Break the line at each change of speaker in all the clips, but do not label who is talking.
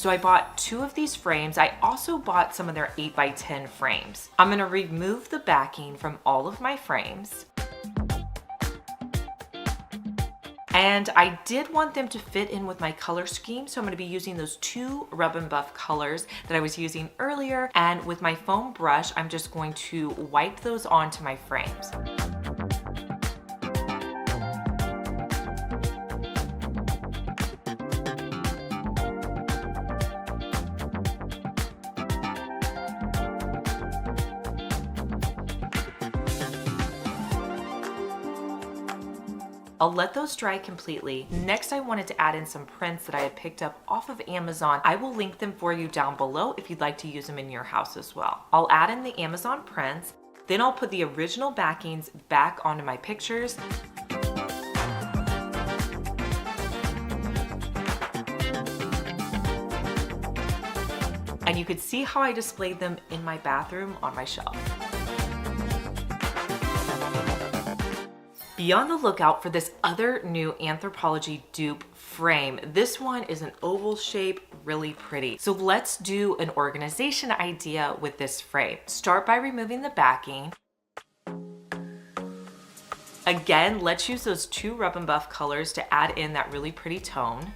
So I bought 2 of these frames. I also bought some of their 8x10 frames. I'm gonna remove the backing from all of my frames. And I did want them to fit in with my color scheme, so I'm gonna be using those 2 Rub and Buff colors that I was using earlier, and with my foam brush, I'm just going to wipe those onto my frames. I'll let those dry completely. Next, I wanted to add in some prints that I had picked up off of Amazon. I will link them for you down below if you'd like to use them in your house as well. I'll add in the Amazon prints, then I'll put the original backings back onto my pictures. And you could see how I displayed them in my bathroom on my shelf. Be on the lookout for this other new Anthropologie dupe frame. This one is an oval shape, really pretty. So let's do an organization idea with this frame. Start by removing the backing. Again, let's use those 2 Rub and Buff colors to add in that really pretty tone.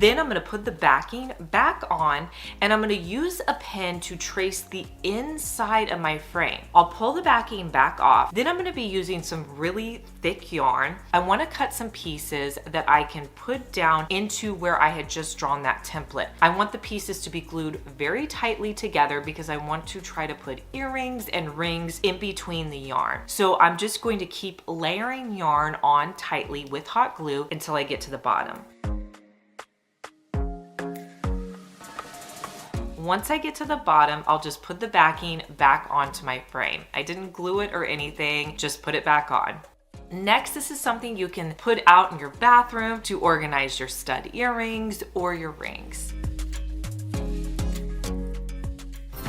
Then I'm gonna put the backing back on, and I'm gonna use a pen to trace the inside of my frame. I'll pull the backing back off. Then I'm gonna be using some really thick yarn. I wanna cut some pieces that I can put down into where I had just drawn that template. I want the pieces to be glued very tightly together because I want to try to put earrings and rings in between the yarn. So I'm just going to keep layering yarn on tightly with hot glue until I get to the bottom. Once I get to the bottom, I'll just put the backing back onto my frame. I didn't glue it or anything, just put it back on. Next, this is something you can put out in your bathroom to organize your stud earrings or your rings.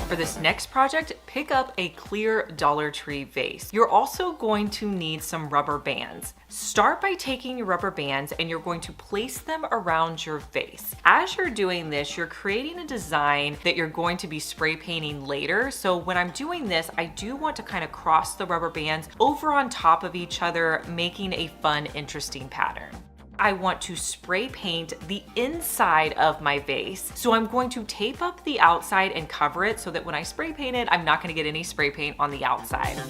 For this next project, pick up a clear Dollar Tree vase. You're also going to need some rubber bands. Start by taking your rubber bands and you're going to place them around your vase. As you're doing this, you're creating a design that you're going to be spray painting later. So when I'm doing this, I do want to kind of cross the rubber bands over on top of each other, making a fun, interesting pattern. I want to spray paint the inside of my vase. So I'm going to tape up the outside and cover it so that when I spray paint it, I'm not gonna get any spray paint on the outside.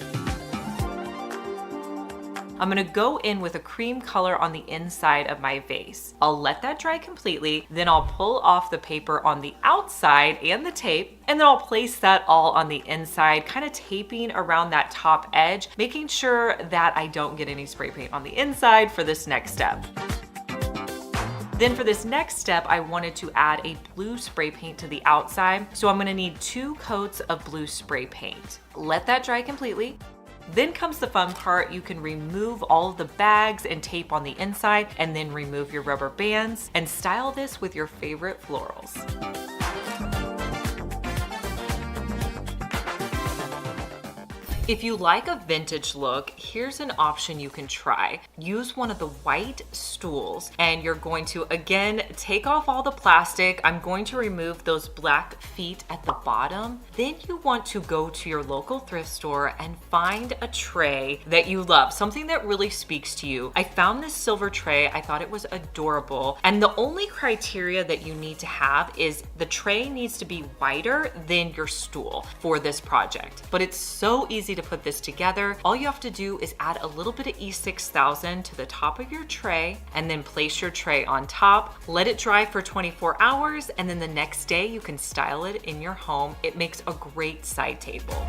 I'm gonna go in with a cream color on the inside of my vase. I'll let that dry completely, then I'll pull off the paper on the outside and the tape, and then I'll place that all on the inside, kind of taping around that top edge, making sure that I don't get any spray paint on the inside for this next step. Then for this next step, I wanted to add a blue spray paint to the outside. So I'm gonna need 2 coats of blue spray paint. Let that dry completely. Then comes the fun part. You can remove all of the bags and tape on the inside and then remove your rubber bands and style this with your favorite florals. If you like a vintage look, here's an option you can try. Use one of the white stools and you're going to, again, take off all the plastic. I'm going to remove those black feet at the bottom. Then you want to go to your local thrift store and find a tray that you love, something that really speaks to you. I found this silver tray. I thought it was adorable. And the only criteria that you need to have is the tray needs to be wider than your stool for this project. But it's so easy to put this together. All you have to do is add a little bit of E6000 to the top of your tray and then place your tray on top. Let it dry for 24 hours and then the next day you can style it in your home. It makes a great side table.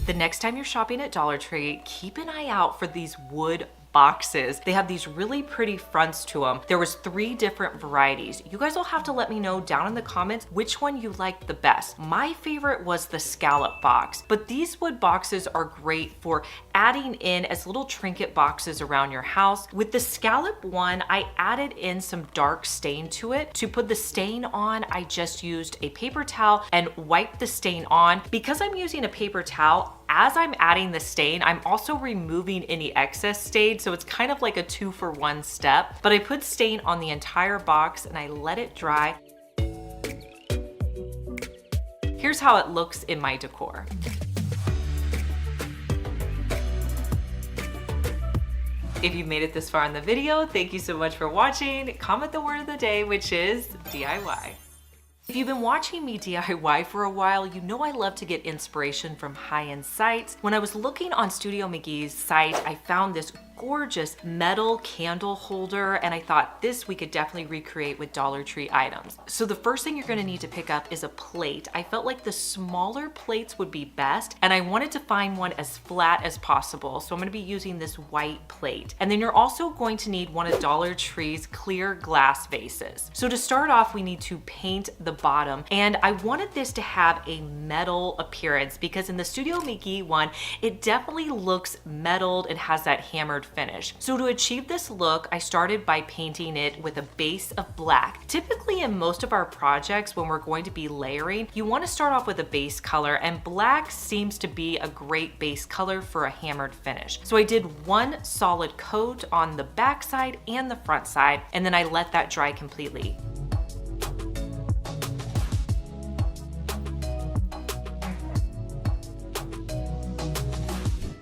The next time you're shopping at Dollar Tree, keep an eye out for these wood boxes. They have these really pretty fronts to them. There was 3 different varieties. You guys will have to let me know down in the comments which one you liked the best. My favorite was the scallop box, but these wood boxes are great for adding in as little trinket boxes around your house. With the scallop one, I added in some dark stain to it. To put the stain on, I just used a paper towel and wiped the stain on. Because I'm using a paper towel, as I'm adding the stain, I'm also removing any excess stain, so it's kind of like a 2-for-1 step. But I put stain on the entire box and I let it dry. Here's how it looks in my decor. If you've made it this far in the video, thank you so much for watching. Comment the word of the day, which is DIY. If you've been watching me DIY for a while, you know I love to get inspiration from high-end sites. When I was looking on Studio McGee's site, I found this gorgeous metal candle holder, and I thought this we could definitely recreate with Dollar Tree items. So the first thing you're gonna need to pick up is a plate. I felt like the smaller plates would be best, and I wanted to find one as flat as possible. So I'm gonna be using this white plate. And then you're also going to need one of Dollar Tree's clear glass vases. So to start off, we need to paint the bottom, and I wanted this to have a metal appearance because in the Studio McGee one, it definitely looks metalled. It has that hammered finish. So to achieve this look, I started by painting it with a base of black. Typically in most of our projects, when we're going to be layering, you want to start off with a base color, and black seems to be a great base color for a hammered finish. So I did one solid coat on the back side and the front side, and then I let that dry completely.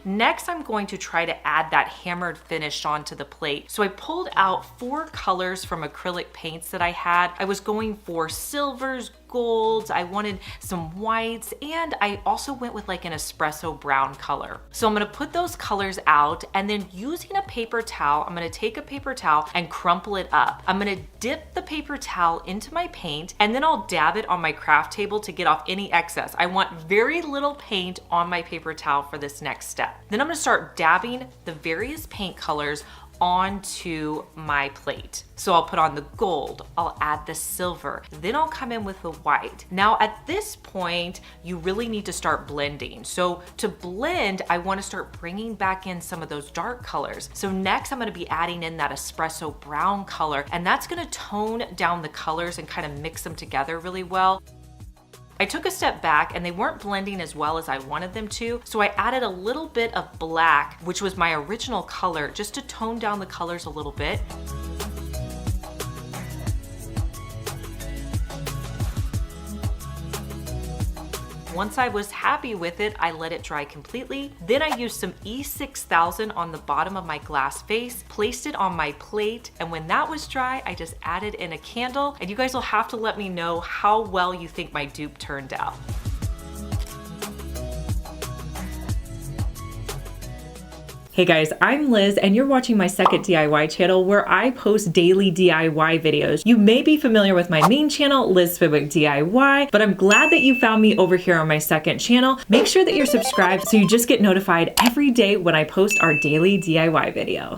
Next, I'm going to try to add that hammered finish onto the plate. So I pulled out 4 colors from acrylic paints that I had. I was going for silvers, golds, I wanted some whites, and I also went with like an espresso brown color. So I'm gonna put those colors out, and then using a paper towel, I'm gonna take a paper towel and crumple it up. I'm gonna dip the paper towel into my paint, and then I'll dab it on my craft table to get off any excess. I want very little paint on my paper towel for this next step. Then I'm gonna start dabbing the various paint colors onto my plate. So I'll put on the gold, I'll add the silver, then I'll come in with the white. Now at this point, you really need to start blending. So to blend, I want to start bringing back in some of those dark colors. So next I'm going to be adding in that espresso brown color, and that's going to tone down the colors and kind of mix them together really well. I took a step back and they weren't blending as well as I wanted them to, so I added a little bit of black, which was my original color, just to tone down the colors a little bit. Once I was happy with it, I let it dry completely. Then I used some E6000 on the bottom of my glass vase, placed it on my plate, and when that was dry, I just added in a candle, and you guys will have to let me know how well you think my dupe turned out. Hey guys, I'm Liz and you're watching my second DIY channel where I post daily DIY videos. You may be familiar with my main channel, Liz Fenwick DIY, but I'm glad that you found me over here on my second channel. Make sure that you're subscribed so you just get notified every day when I post our daily DIY video.